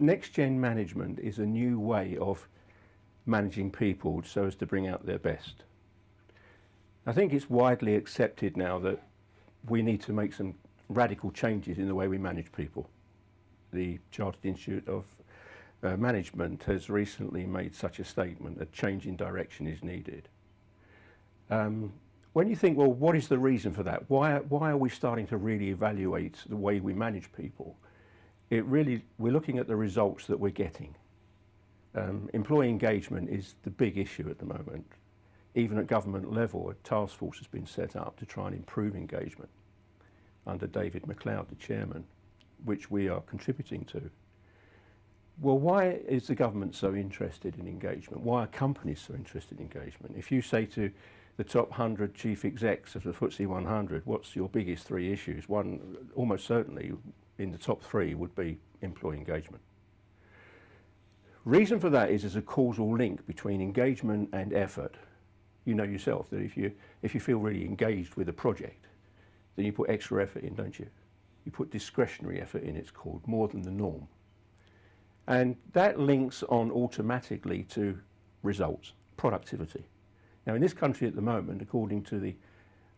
NextGen management is a new way of managing people so as to bring out their best. I think it's widely accepted now that we need to make some radical changes in the way we manage people. The Chartered Institute of Management has recently made such a statement: a change in direction is needed. When you think, well, what is the reason for that? Why are we starting to really evaluate the way we manage people? We're looking at the results that we're getting. Employee engagement is the big issue at the moment. Even at government level, a task force has been set up to try and improve engagement under David McLeod, the chairman, which we are contributing to. Well, why is the government so interested in engagement? Why are companies so interested in engagement? If you say to the top 100 chief execs of the FTSE 100, what's your biggest three issues? One, almost certainly in the top three, would be employee engagement. Reason for that is there's a causal link between engagement and effort. You know yourself that if you feel really engaged with a project, then you put extra effort in, don't you? You put discretionary effort in, it's called, more than the norm. And that links on automatically to results, productivity. Now in this country at the moment, according to the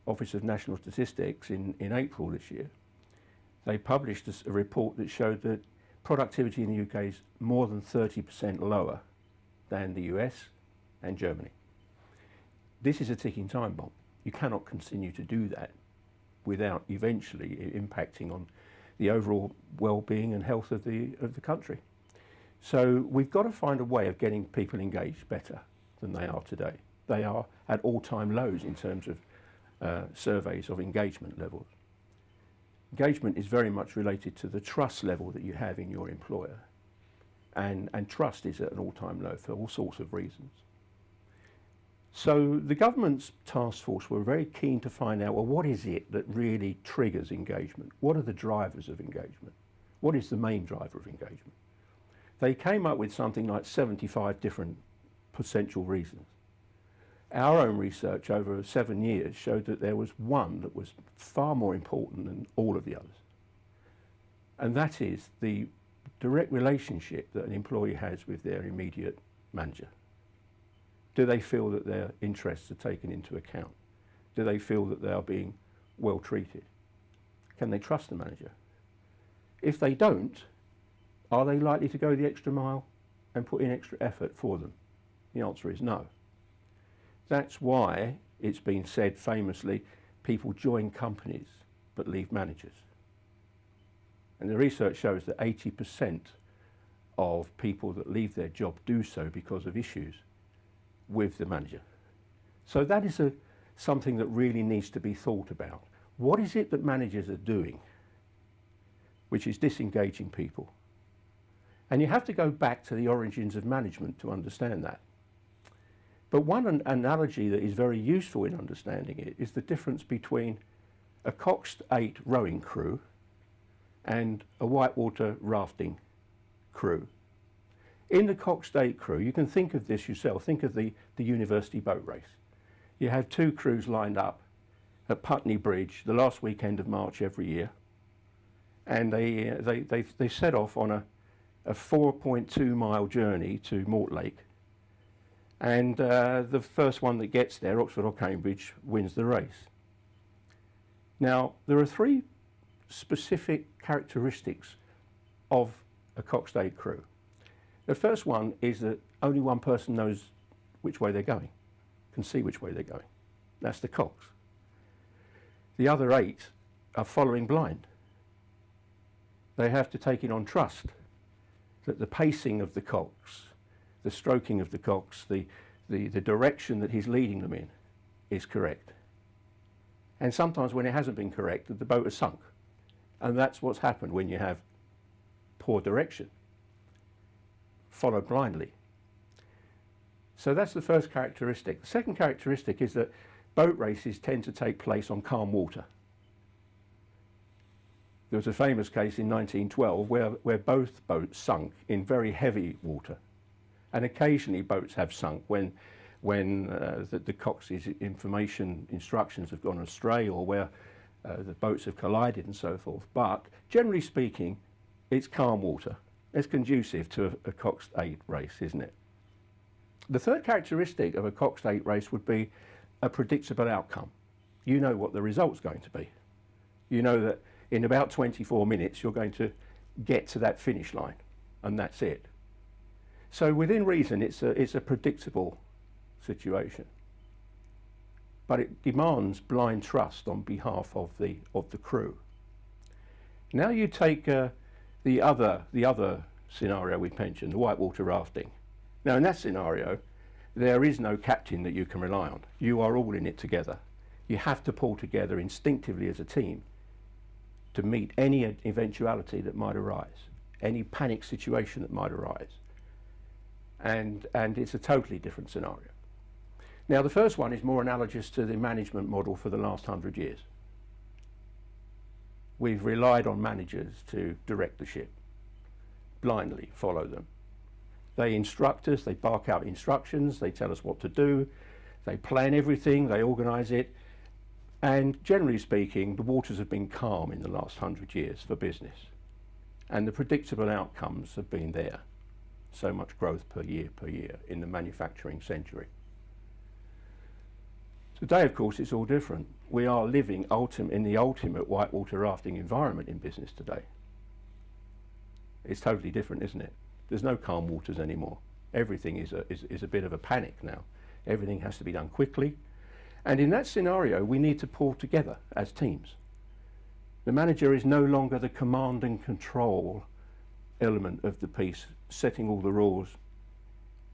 Office of National Statistics in April this year, they published a report that showed that productivity in the UK is more than 30% lower than the US and Germany. This is a ticking time bomb. You cannot continue to do that without eventually impacting on the overall well-being and health of the country. So we've got to find a way of getting people engaged better than they are today. They are at all-time lows in terms of surveys of engagement levels. Engagement is very much related to the trust level that you have in your employer. And trust is at an all-time low for all sorts of reasons. So the government's task force were very keen to find out, well, what is it that really triggers engagement? What are the drivers of engagement? What is the main driver of engagement? They came up with something like 75 different potential reasons. Our own research over 7 years showed that there was one that was far more important than all of the others. And that is the direct relationship that an employee has with their immediate manager. Do they feel that their interests are taken into account? Do they feel that they are being well treated? Can they trust the manager? If they don't, are they likely to go the extra mile and put in extra effort for them? The answer is no. That's why it's been said famously, people join companies but leave managers. And the research shows that 80% of people that leave their job do so because of issues with the manager. So that is something that really needs to be thought about. What is it that managers are doing which is disengaging people? And you have to go back to the origins of management to understand that. But one analogy that is very useful in understanding it is the difference between a Coxed 8 rowing crew and a whitewater rafting crew. In the Coxed 8 crew, you can think of this yourself, think of the university boat race. You have two crews lined up at Putney Bridge the last weekend of March every year, and they set off on a 4.2 mile journey to Mortlake, and the first one that gets there, Oxford or Cambridge, wins the race. Now, there are three specific characteristics of a Coxed 8 crew. The first one is that only one person knows which way they're going, can see which way they're going. That's the cox. The other 8 are following blind. They have to take it on trust that the pacing of the cox, the stroking of the cox, the direction that he's leading them in is correct. And sometimes when it hasn't been correct, the boat has sunk. And that's what's happened when you have poor direction, followed blindly. So that's the first characteristic. The second characteristic is that boat races tend to take place on calm water. There was a famous case in 1912 where both boats sunk in very heavy water. And occasionally boats have sunk when the cox's instructions have gone astray, or where the boats have collided and so forth. But generally speaking, it's calm water It's conducive to a Coxed 8 race, isn't it? The third characteristic of a Coxed 8 race would be a predictable outcome. You know what the result's going to be. You know that in about 24 minutes you're going to get to that finish line, and that's it. So within reason, it's a predictable situation. But it demands blind trust on behalf of the crew. Now you take the other scenario we mentioned, the whitewater rafting. Now in that scenario, there is no captain that you can rely on. You are all in it together. You have to pull together instinctively as a team to meet any eventuality that might arise, any panic situation that might arise. And it's a totally different scenario. Now the first one is more analogous to the management model for the last 100 years. We've relied on managers to direct the ship, blindly follow them. They instruct us, they bark out instructions, they tell us what to do, they plan everything, they organise it, and generally speaking, the waters have been calm in the last 100 years for business, and the predictable outcomes have been there. So much growth per year in the manufacturing century. Today, of course, it's all different. We are living in the ultimate whitewater rafting environment in business today. It's totally different, isn't it? There's no calm waters anymore. Everything is a bit of a panic now. Everything has to be done quickly. And in that scenario, we need to pull together as teams. The manager is no longer the command and control element of the piece, setting all the rules,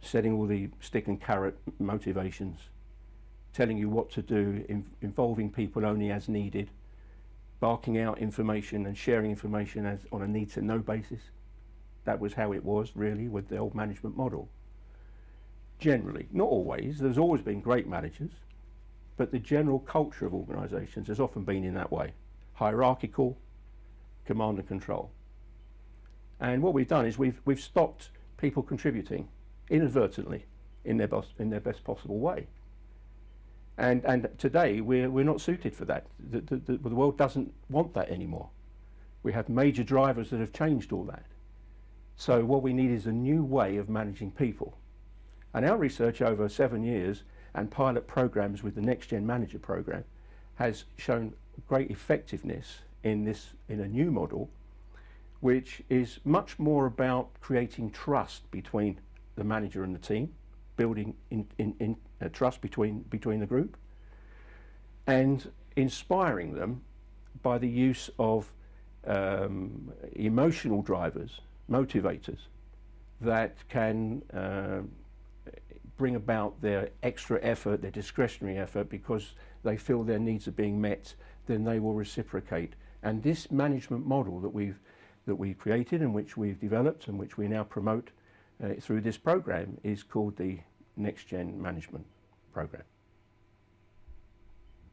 setting all the stick and carrot motivations, telling you what to do, involving people only as needed, barking out information and sharing information as on a need-to-know basis. That was how it was really with the old management model. Generally, not always, there's always been great managers, but the general culture of organisations has often been in that way. Hierarchical, command and control. And what we've done is we've stopped people contributing inadvertently in their best possible way. And today we're not suited for that. The world doesn't want that anymore. We have major drivers that have changed all that. So what we need is a new way of managing people. And our research over 7 years and pilot programs with the NextGen Manager program has shown great effectiveness in a new model, which is much more about creating trust between the manager and the team, building in trust between the group, and inspiring them by the use of emotional drivers, motivators, that can bring about their extra effort, their discretionary effort, because they feel their needs are being met, then they will reciprocate. And this management model that we've created and which we've developed and which we now promote through this program is called the NextGen Management Program.